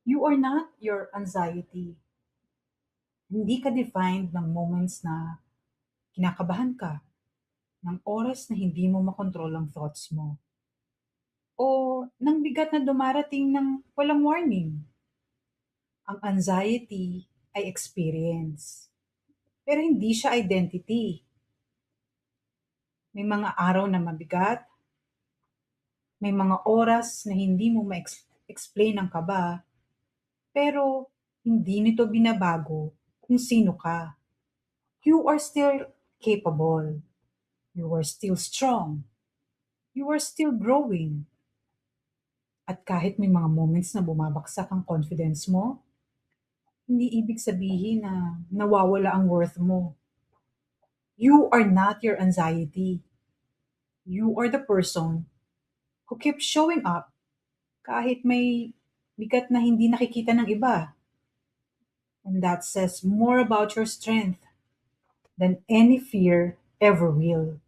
You are not your anxiety. Hindi ka defined ng moments na kinakabahan ka, ng oras na hindi mo makontrol ang thoughts mo, o ng bigat na dumarating ng walang warning. Ang anxiety ay experience, pero hindi siya identity. May mga araw na mabigat, may mga oras na hindi mo ma-explain ang kaba, pero hindi nito binabago kung sino ka. You are still capable. You are still strong. You are still growing. At kahit may mga moments na bumabagsak ang confidence mo, hindi ibig sabihin na nawawala ang worth mo. You are not your anxiety. You are the person who keeps showing up kahit may bigat na hindi nakikita ng iba. And that says more about your strength than any fear ever will.